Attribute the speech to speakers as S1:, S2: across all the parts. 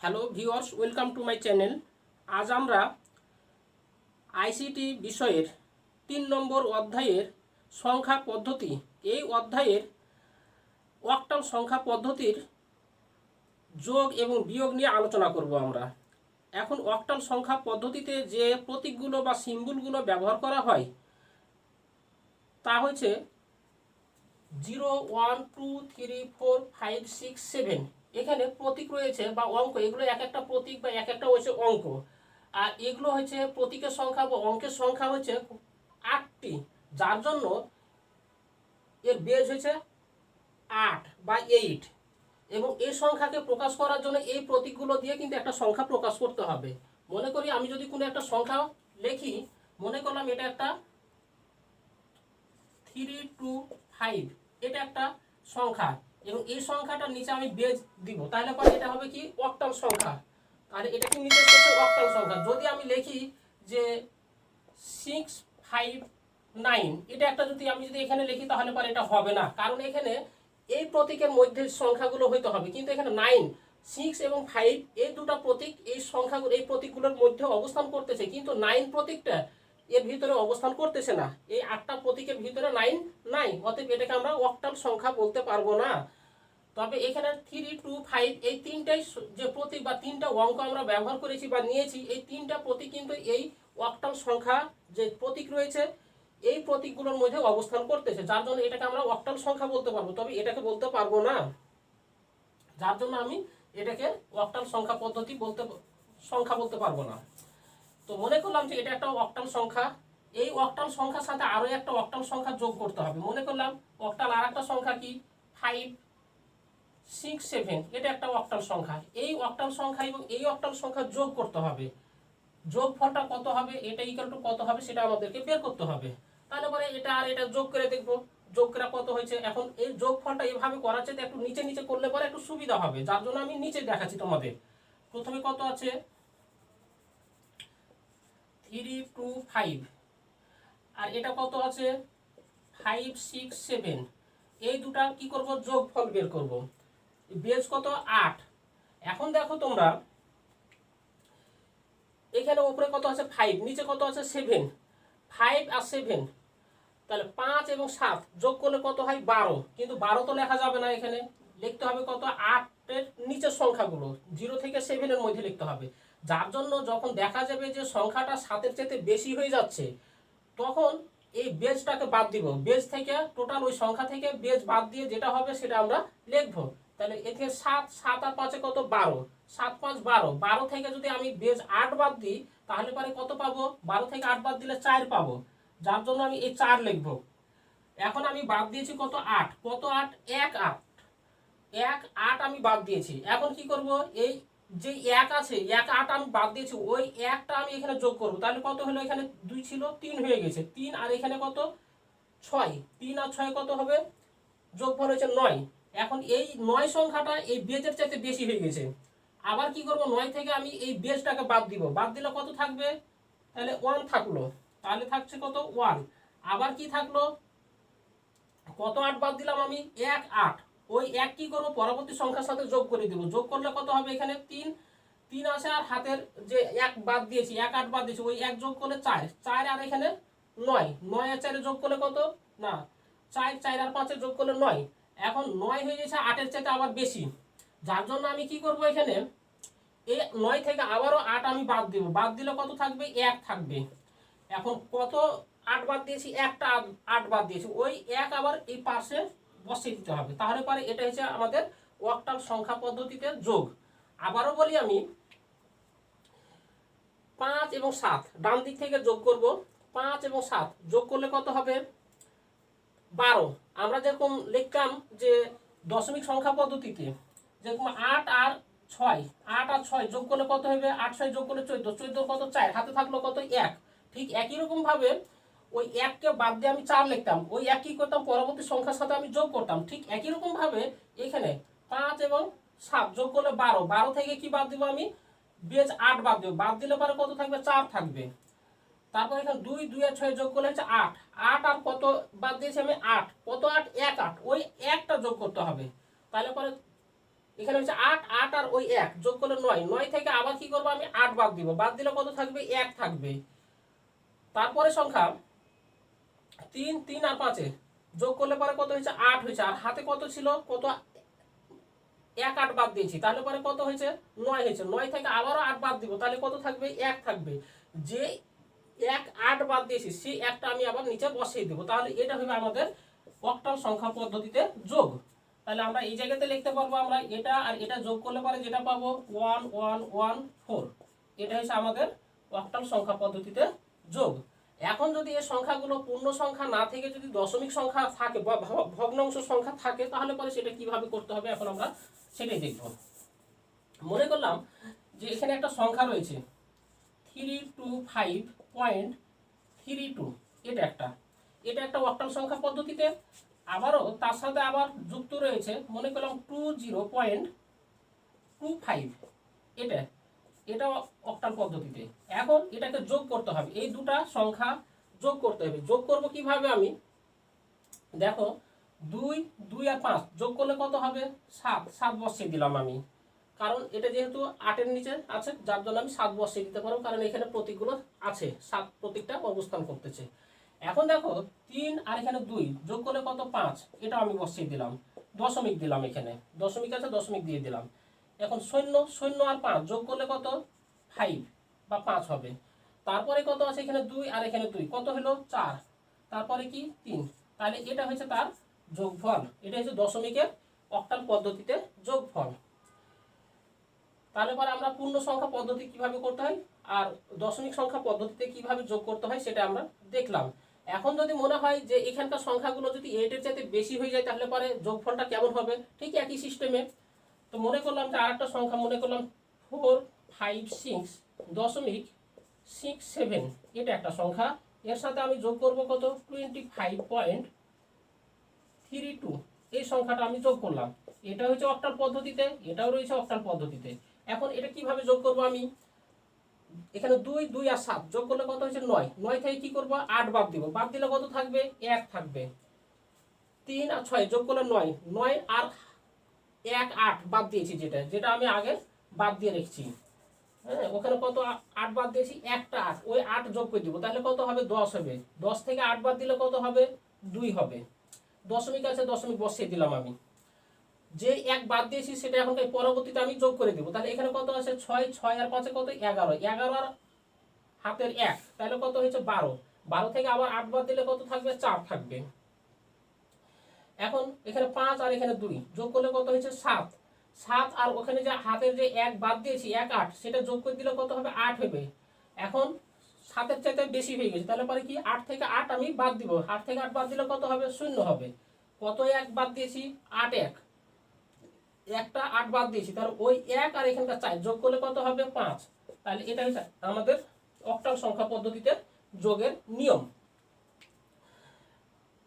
S1: Hello viewers, welcome to my channel. আজ আমরা ICT বিষয়ের 3 নম্বর অধ্যায়ের সংখ্যা পদ্ধতি, এই অধ্যায়ের অক্টাল সংখ্যা পদ্ধতির যোগ এবং বিয়োগ নিয়ে আলোচনা করব আমরা। এখন অক্টাল সংখ্যা পদ্ধতিতে যে প্রতীকগুলো বা সিম্বলগুলো ব্যবহার করা হয় তা হচ্ছে 0, 1, 2, 3, 4, 5, 6, 7। এখানে প্রতীক রয়েছে বা অঙ্ক, এগুলো এক একটা প্রতীক বা এক একটা হচ্ছে অঙ্ক। আর এগুলো হচ্ছে প্রতীকের সংখ্যা বা অঙ্কের সংখ্যা হচ্ছে 8টি, যার জন্য এর বেজ হচ্ছে 8 বা 8। এবং এই সংখ্যাকে প্রকাশ করার জন্য এই প্রতীকগুলো দিয়ে কিন্তু একটা সংখ্যা প্রকাশ করতে হবে। মনে করি আমি যদি কোনো একটা সংখ্যা লিখি, মনে করলাম এটা একটা 325, এটা একটা সংখ্যা এবং এই সংখ্যাটার নিচে আমি বেজ দিব, তাহলে পরে এটা হবে কি অক্টাল সংখ্যা। তাহলে এটা কি নির্দেশ করছে অক্টাল সংখ্যা। যদি আমি লিখি যে 659, এটা একটা যদি আমি এখানে লিখি তাহলে পরে এটা হবে না, কারণ এখানে এই প্রতীকের মধ্যে সংখ্যাগুলো হইতে হবে, কিন্তু এখানে 9, 6 এবং 5 এই দুটো প্রতীক এই সংখ্যাগুলো এই প্রতীকগুলোর মধ্যে অবস্থান করতেছে, কিন্তু 9 প্রতীকটা এর ভিতরে অবস্থান করতেছে না। এই 8টা প্রতীকের ভিতরে 9 নাই, অতএব এটাকে আমরা অক্টাল সংখ্যা বলতে পারবো না। তবে এখানে 3, 2, 5 এই তিনটাই যে প্রতীক বা তিনটা অঙ্ক আমরা ব্যবহার করেছি বা নিয়েছি, এই তিনটা প্রতীক কিন্তু এই অক্টাল সংখ্যা যে প্রতীক রয়েছে এই প্রতীকগুলোর মধ্যে অবস্থান করতেছে, যার জন্য এটাকে আমরা অক্টাল সংখ্যা বলতে পারবো। তবে এটাকে বলতে পারবো না, যার জন্য আমি এটাকে অক্টাল সংখ্যা পদ্ধতি বলতে পারবো না। তো মনে করলাম যে এটা একটা অক্টাল সংখ্যা, এই অক্টাল সংখ্যার সাথে আরো একটা অক্টাল সংখ্যা যোগ করতে হবে। মনে করলাম অক্টাল আর একটা সংখ্যা কি 5, 6, 7, এটা একটা অক্টাল সংখ্যা। এই অক্টাল সংখ্যা এবং এই অক্টাল সংখ্যা যোগ করতে হবে। যোগফলটা কত হবে, এটা ইকুয়াল টু কত হবে সেটা আমাদেরকে বের করতে হবে। তাহলে পরে এটা আর এটা যোগ করে দেখব, যোগ করে কত হয়েছে। এখন এই যোগফলটা এভাবে করার চাইতে একটু নিচে নিচে করলে পরে একটু সুবিধা হবে, যার জন্য আমি নিচে দেখাচ্ছি তোমাদের। প্রথমে কত আছে 325, আর এটা কত আছে 5, 6, 7। এই দুটা কি করব, যোগফল বের করব। বেজ কত 8। এখন দেখো তোমরা এখানে উপরে কত আছে 5, নিচে কত আছে 7। 5 আর 7, তাহলে 5 এবং 7 যোগ করলে কত হয় 12। কিন্তু 12 তো লেখা যাবে না, এখানে লিখতে হবে কত 8 এর নিচের সংখ্যাগুলো 0 থেকে 7 এর মধ্যে লিখতে হবে। যার জন্য যখন দেখা যাবে যে সংখ্যাটা 7 এর চাইতে বেশি হয়ে যাচ্ছে, তখন এই বেজটাকে বাদ দিব। বেজ থেকে টোটাল ওই সংখ্যা থেকে বেজ বাদ দিয়ে যেটা হবে সেটা আমরা লিখবো। তাহলে এতে 7, 7 আর 5 কত 12, 7, 5, 12। 12 থেকে যদি আমি বেজ 8 বাদ দিই তাহলে পরে কত পাবো, 12 থেকে 8 বাদ দিলে 4 পাবো, যার জন্য আমি এই 4 লিখবো। এখন আমি বাদ দিয়েছি কত 8, কত 8, 1, 8, 1, 8 আমি বাদ দিয়েছি। এখন কি করব, এই যে 1 আছে 1, 8 আমি বাদ দিয়েছি, ওই 1টা আমি এখানে যোগ করব। তাহলে কত হলো, এখানে 2 ছিল 3 হয়ে গেছে 3, আর এখানে কত 6। 3 আর 6 কত হবে, যোগফল হচ্ছে 9। এখন এই 9 সংখ্যাটা এই বেজের চাইতে বেশি হয়ে গেছে। আবার কি করব, 9 থেকে আমি এই বেজটাকে বাদ দিব। বাদ দিলে কত থাকবে, তাহলে 1 থাকলো, তাহলে থাকছে কত 1। আবার কি থাকলো, কত 8 বাদ দিলাম আমি 1, 8। ওই 1 কি করব, পরবর্তী সংখ্যার সাথে যোগ করে দেব। যোগ করলে কত হবে, এখানে 3, 3 আছে, আর হাতের যে 1 বাদ দিয়েছি 1, 8 বাদ দিয়েছি, ওই 1 যোগ করলে 4, 4 আর এখানে 9, 9 আর 4 যোগ করলে কত না 4, 4 আর 5 যোগ করলে 9। এখন 9 হয়ে গেছে 8 এর চাইতে আবার বেশি, যার জন্য আমি কি করব, এখানে এই 9 থেকে আবারও 8 আমি বাদ দেব। বাদ দিলে কত থাকবে, 1 থাকবে। এখন কত 8 বাদ দিয়েছি, একটা 8 বাদ দিয়েছি, ওই 1 আবার এই পাশে বসিয়ে দিতে হবে। তাহলে পরে এটা হচ্ছে আমাদের অক্টাল সংখ্যা পদ্ধতিতে যোগ। আবারও বলি আমি 5 এবং 7 ডান দিক থেকে যোগ করব। 5 এবং 7 যোগ করলে কত হবে 12। আমরা যেরকম লিখতাম যে দশমিক সংখ্যা পদ্ধতিতে, যেরকম 8 আর 6, 8 আর 6 যোগ করলে কত হবে, 8, 6 যোগ করলে 14, 14 কত 4, হাতে থাকলো কত 1। ঠিক একই রকম ভাবে ওই 1 কে বাদ দিয়ে আমি 4 লিখতাম, ওই 1 কি করতাম, পরবর্তী সংখ্যার সাথে আমি যোগ করতাম। ঠিক একই রকম ভাবে এখানে 5 এবং 7 যোগ করলে 12, 12 থেকে কি বাদ দিব আমি, বেজ 8 বাদ দেব। বাদ দিলে পরে কত থাকবে, 4 থাকবে। তারপর এখানে 2, 2 আর 6 যোগ করলে হচ্ছে 8, 8 আর কত বাদ দিয়েছি আমি 8, কত 8, 1, 8, ওই একটা যোগ করতে হবে। তাহলে পরে এখানে হচ্ছে 8, 8 আর ওই 1 যোগ করলে 9, 9 থেকে আবার কি করবো আমি 8 বাদ দিব, বাদ দিলে কত থাকবে 1 থাকবে। তারপরে সংখ্যা 3, 3 আর 5 যোগ করলে পরে কত হয়েছে 8 হয়েছে, আর হাতে কত ছিল, কত 1 8 বাদ দিয়েছি, তাহলে পরে কত হয়েছে 9 হয়েছে, 9 থেকে আবারও 8 বাদ দিব, তাহলে কত থাকবে 1 থাকবে। যে 1 8 বাদ দিয়েছি সেই একটা আমি আবার নিচে বসিয়ে দেবো, তাহলে এটা হবে আমাদের অক্টাল সংখ্যা পদ্ধতিতে যোগ। তাহলে আমরা এই জায়গাতে লিখতে পারবো আমরা এটা আর এটা যোগ করলে পরে যেটা পাবো 1 1 1 4, এটা হচ্ছে আমাদের অক্টাল সংখ্যা পদ্ধতিতে যোগ। এখন যদি এই সংখ্যাগুলো পূর্ণ সংখ্যা না থেকে যদি দশমিক সংখ্যা থাকে বা ভগ্নাংশ সংখ্যা থাকে, তাহলে পরে সেটা কিভাবে করতে হবে এখন আমরা সেটাই দেখব। মনে করলাম যে এখানে একটা সংখ্যা রয়েছে 325.32, এটা একটা অক্টাল সংখ্যা পদ্ধতিতে। আবারও তার সাথে আবার যুক্ত রয়েছে মনে করলাম 20.25, এটা অক্টাল পদ্ধতিতে। এখন এটাকে যোগ করতে হবে, এই দুটা সংখ্যা যোগ করতে হবে। যোগ করব কিভাবে আমি, দেখো 2 2 আর 5 যোগ করলে কত হবে 7, 7 বসিয়ে দিলাম আমি, কারণ এটা যেহেতু 8 এর নিচে আছে যার জন্য আমি 7 বসিয়ে দিতে পারবো, কারণ এখানে প্রতীকগুলো আছে 7 প্রতীকটা অবস্থান করতেছে। এখন দেখো 3 আর এখানে 2 যোগ করলে কত 5, এটা আমি বসিয়ে দিলাম, দশমিক দিলাম, এখানে দশমিক আছে দশমিক দিয়ে দিলাম। এখন 0 আর 5 যোগ করলে কত 5 বা 5 হবে। তারপরে কত আছে এখানে 2 আর এখানে 2 কত হলো 4, তারপরে কি 3, তাহলে এটা হচ্ছে তার যোগফল। এটা হচ্ছে দশমিকের অক্টাল পদ্ধতিতে যোগফল। তাহলে পরে আমরা পূর্ণ সংখ্যা পদ্ধতি কিভাবে করতে হয় আর দশমিক সংখ্যা পদ্ধতিতে কিভাবে যোগ করতে হয় সেটা আমরা দেখলাম। এখন যদি মনে হয় যে এখানকার সংখ্যাগুলো যদি 8 এর চাইতে বেশি হয়ে যায়, তাহলে পরে যোগফলটা কেমন হবে, ঠিক একই সিস্টেমে। তো মনে করলাম যে আরেকটা সংখ্যা মনে করলাম 456.67, এটা একটা সংখ্যা, এর সাথে আমি যোগ করব কত 25.32, এই সংখ্যাটা আমি যোগ করলাম। এটা হচ্ছে অক্টাল পদ্ধতিতে, এটাও রয়েছে অক্টাল পদ্ধতিতে। এখন এটা কিভাবে যোগ করব আমি, এখানে 2 2 আর 7 যোগ করলে কত হচ্ছে 9, 9 থেকে কি করব 8 বাদ দিব, বাদ দিলে কত থাকবে 1 থাকবে। 3 আর 6 যোগ করলে 9, 9 আর 1 8 বাদ দিয়েছি, যেটা আমি আগে বাদ দিয়ে রেখেছি। হ্যাঁ, ওখানে কত 8 বাদ দিয়েছি, একটা 8, ওই 8 যোগ করে দিব, তাহলে কত হবে 10 হবে। 10 থেকে 8 বাদ দিলে কত হবে 2 হবে। দশমিক আছে দশমিক বসিয়ে দিলাম আমি, যে 1 বাদ দিয়েছি সেটা এখন পরবর্তীতে আমি যোগ করে দিব। তাহলে এখানে কত আছে 6, 6 আর 5 কত 11, 11 আর হাতের 1, তাহলে কত হয়েছে 12, 12 থেকে আবার 8 বাদ দিলে কত থাকবে 4 থাকবে। এখন এখানে 5 আর এখানে 2 যোগ করলে কত হয়েছে 7, 7 আর ওখানে যে হাতের যে 1 বাদ দিয়েছি 1 8, সেটা যোগ করে দিলে কত হবে 8 হবে। এখন 7 এর চাইতে বেশি হয়ে গেছে, তাহলে পরে কি 8 থেকে 8 আমি বাদ দিব, 8 থেকে 8 বাদ দিলে কত হবে 0 হবে। কত 1 বাদ দিয়েছি 8 1, একটা 8 বাদ দিয়েছি, তাহলে ওই 1 আর এখানকার 4 যোগ করলে কত হবে 5। তাহলে এটা হচ্ছে আমাদের অক্টাল সংখ্যা পদ্ধতিতে যোগের নিয়ম।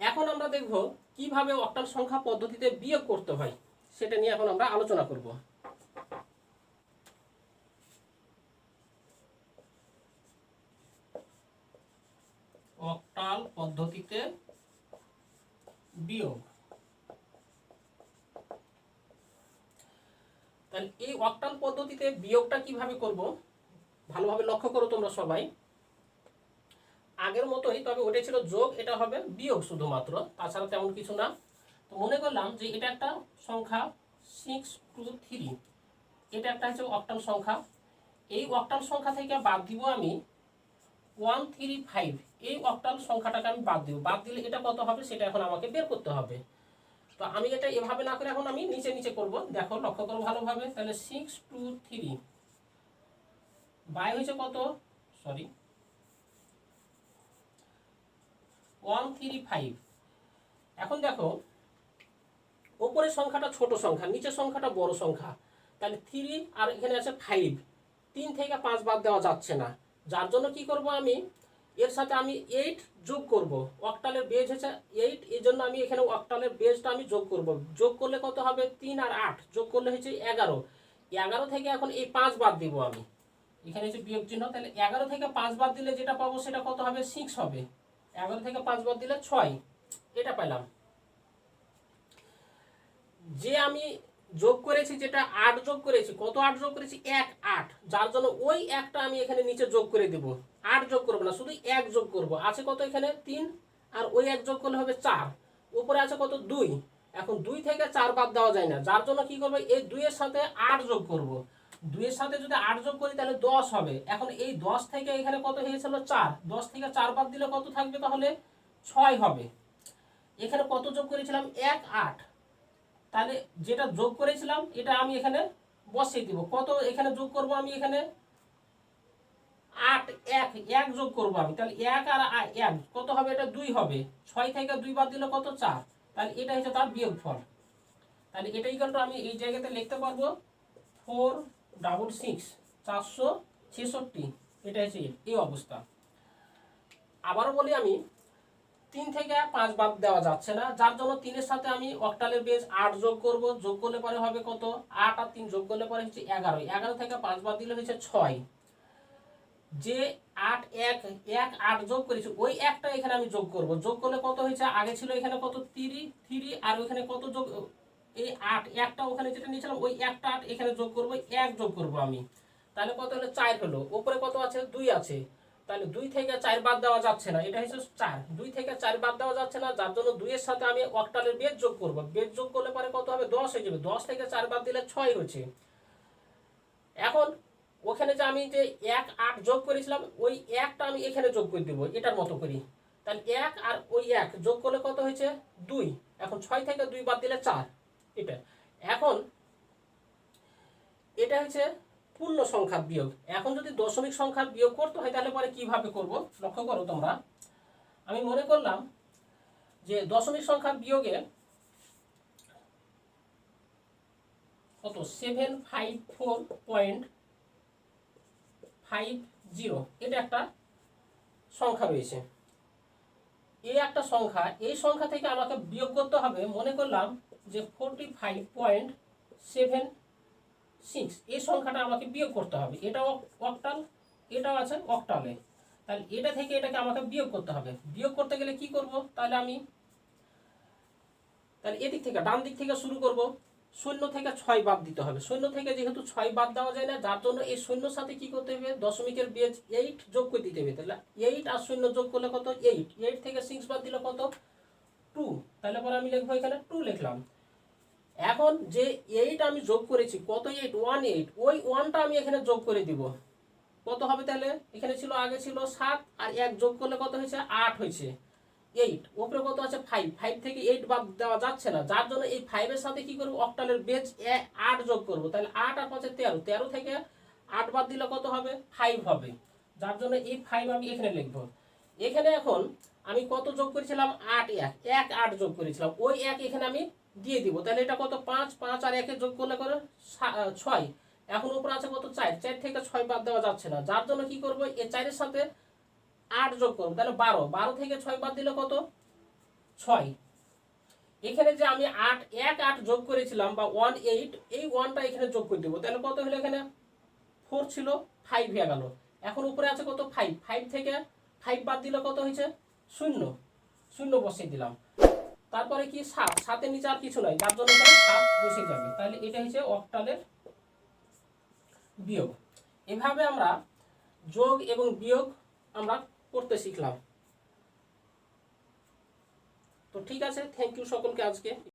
S1: এখন আমরা দেখব কিভাবে অক্টাল সংখ্যা পদ্ধতিতে বিয়োগ করতে হয়, সেটা নিয়ে এখন আমরা আলোচনা করব। অক্টাল পদ্ধতিতে বিয়োগ। তাহলে এই অক্টাল পদ্ধতিতে বিয়োগটা কিভাবে করব ভালোভাবে লক্ষ্য করো তোমরা সবাই। আগের মতোই, তবে ওটা ছিল যোগ, এটা হবে বিয়োগ শুধুমাত্র, তাছাড়া তেমন কিছু না। তো মনে করলাম যে এটা একটা সংখ্যা 623, এটা একটা হচ্ছে অক্টাল সংখ্যা। এই অক্টাল সংখ্যা থেকে বাদ দিব আমি 135, এই অক্টাল সংখ্যাটাকে আমি বাদ দিব, বাদ দিলে এটা কত হবে সেটা এখন আমাকে বের করতে হবে। তো আমি এটা এভাবে না করে এখন আমি নিচে নিচে করব, দেখো লক্ষ্য করো ভালোভাবে। তাহলে 623 বাই হয়েছে কত, সরি 135। এখন দেখো উপরের সংখ্যাটা ছোট সংখ্যা, নিচের সংখ্যাটা বড় সংখ্যা, তাহলে 3 আর এখানে আছে 5, 3 থেকে 5 বাদ দেওয়া যাচ্ছে না, যার জন্য কি করব আমি এর সাথে আমি 8 যোগ করব। অক্টালের বেজ হচ্ছে 8, এই জন্য আমি এখানে অক্টালের বেজটা আমি যোগ করব। যোগ করলে কত হবে 3 আর 8 যোগ করলে হচ্ছে 11, 11 থেকে এখন এই 5 বাদ দিব আমি, এখানে হচ্ছে বিয়োগ চিহ্ন। তাহলে 11 থেকে 5 বাদ দিলে যেটা পাবো সেটা কত হবে 6 হবে। 11 থেকে 5 বাদ দিলে 6, এটা পেলাম। যে আমি যোগ করেছি, যেটা 8 যোগ করেছি, কত 8 যোগ করেছি 1 8, যার জন্য ওই একটা আমি এখানে নিচে যোগ করে দেব। 8 যোগ করব না, শুধু 1 যোগ করব। আছে কত এখানে 3, আর ওই 1 যোগ করলে হবে 4। উপরে আছে কত 2। এখন 2 থেকে 4 বাদ দেওয়া যায় না, যার জন্য কি করব, এই 2 এর সাথে 8 যোগ করব। 2 এর সাথে যদি 8 যোগ করি তাহলে 10 হবে। এখন এই 10 থেকে এখানে কত হয়েছিল 4, 10 থেকে 4 বাদ দিলে কত থাকবে, তাহলে 6 হবে। এখানে কত যোগ করেছিলাম 1 8, তাহলে যেটা যোগ করেছিলাম এটা আমি এখানে বসিয়ে দিব। কত এখানে যোগ করব আমি, এখানে 8 1 যোগ করব আমি, তাহলে 1 আর 1 কত হবে, এটা 2 হবে। 6 থেকে 2 বাদ দিলে কত 4, তাহলে এটা হচ্ছে তার বিয়োগফল। তাহলে এটা ইকুয়াল টু আমি এই জায়গাতে লিখতে পারবো 466 466। এটা হচ্ছে এই অবস্থা। আবারও বলি আমি, 3 থেকে 5 বাদ দেওয়া যাচ্ছে না, যার জন্য 3 এর সাথে আমি অক্টালের বেজ 8 যোগ করব। যোগ করলে পরে হবে কত, 8 আর 3 যোগ করলে পরে হচ্ছে 11। 11 থেকে 5 বাদ দিলে হচ্ছে 6। যে 8 1 1 8 যোগ করেছি, ওই একটা এখানে আমি যোগ করব। যোগ করলে কত হয়েছে, আগে ছিল এখানে কত 3 আর ওখানে কত যোগ, এই 8 একটা ওখানে যেটা নিয়েছিলাম ওই একটা 8 এখানে যোগ করব, 1 যোগ করব আমি। তাহলে কত হলো 4 হলো। উপরে কত আছে 2 আছে, তাহলে 2 থেকে 4 বাদ দেওয়া যাচ্ছে না, এটা হচ্ছে 4। 2 থেকে 4 বাদ দেওয়া যাচ্ছে না, যার জন্য 2 এর সাথে আমি অক্টালের বেজ যোগ করব। বেজ যোগ করলে পরে কত হবে 10 হয়ে যাবে। 10 থেকে 4 বাদ দিলে 6 হচ্ছে। এখন ওখানে যে আমি যে 1 8 যোগ করেছিলাম ওই একটা আমি এখানে যোগ করে দেব এটার মতো করি। তাহলে 1 আর ওই 1 যোগ করলে কত হয়েছে 2। এখন 6 থেকে 2 বাদ দিলে 4। এটা এখন এটা হচ্ছে পূর্ণ সংখ্যার বিয়োগ। এখন যদি দশমিক সংখ্যার বিয়োগ করতে হয় তাহলে পরে কিভাবে করব, লক্ষ্য করো তোমরা। আমি মনে করলাম যে দশমিক সংখ্যার বিয়োগে কত 754.50, এটা একটা সংখ্যা রয়েছে। এই একটা সংখ্যা, এই সংখ্যা থেকে আমাকে বিয়োগ করতে হবে, মনে করলাম যে 45.76, এই সংখ্যাটা আমাকে বিয়োগ করতে হবে। এটাও অক্টাল, এটাও আছে অক্টালে, তাহলে এটা থেকে এটাকে আমাকে বিয়োগ করতে হবে। বিয়োগ করতে গেলে কি করব, তাহলে এদিক থেকে ডান দিক থেকে শুরু করব। 0 থেকে 6 বাদ দিতে হবে। 0 থেকে যেহেতু 6 বাদ দেওয়া যায় না, যার জন্য এই 0 সাথে কি করতে হবে, দশমিকের বেজ 8 যোগ করে দিতে হবে। তাহলে 8 আর 0 যোগ করলে কত 8। 8 থেকে 6 বাদ দিলে কত 2, তাহলে পরে আমি লিখবো এখানে 2 লিখলাম। এখন যে 8 আমি যোগ করেছি, কত 8 18, ওই 1টা আমি এখানে যোগ করে দিব। কত হবে, তাহলে এখানে ছিল আগে ছিল 7 আর 1 যোগ করলে কত হয়েছে 8 হয়েছে। 8 উপরে কত আছে 5, 5 থেকে 8 বাদ দেওয়া যাচ্ছে না, যার জন্য এই 5 এর সাথে কি করব, অক্টালের বেজ 8 যোগ করব। তাহলে 8 আর 5 13, 13 থেকে 8 বাদ দিলে কত হবে 5 হবে, যার জন্য এই 5 আমি এখানে লিখব। এখানে এখন আমি কত যোগ করেছিলাম 8 1 8 যোগ করেছিলাম, ওই 1 এখানে আমি দিয়ে দিব। তাহলে এটা কত 5 5 আর 1 যোগ করলে করে 6। এখন উপরে আছে কত 4, 4 থেকে 6 বাদ দেওয়া যাচ্ছে না, যার জন্য কি করব, এই 4 এর সাথে 8 যোগ করব। তাহলে 12, 12 থেকে 6 বাদ দিলে কত 6। এখানে যে আমি 8 1 8 যোগ করেছিলাম বা 18, এই 1টা এখানে যোগ করে দেব। তাহলে কত হলো, এখানে 4 ছিল 5 হয়ে গেল। এখন উপরে আছে কত 5, 5 থেকে 5 বাদ দিলে কত হয়েছে 0, 0 বসিয়ে দিলাম। তারপরে কি 7, 7 এর নিচে আর কিছু নাই, যার জন্য এখানে 7 বসে যাবে। তাহলে এটা হচ্ছে অক্টালের বিয়োগ। এভাবে আমরা যোগ এবং বিয়োগ আমরা করতে শিখলাম। তো ঠিক আছে, থ্যাংক ইউ সকলকে আজকে।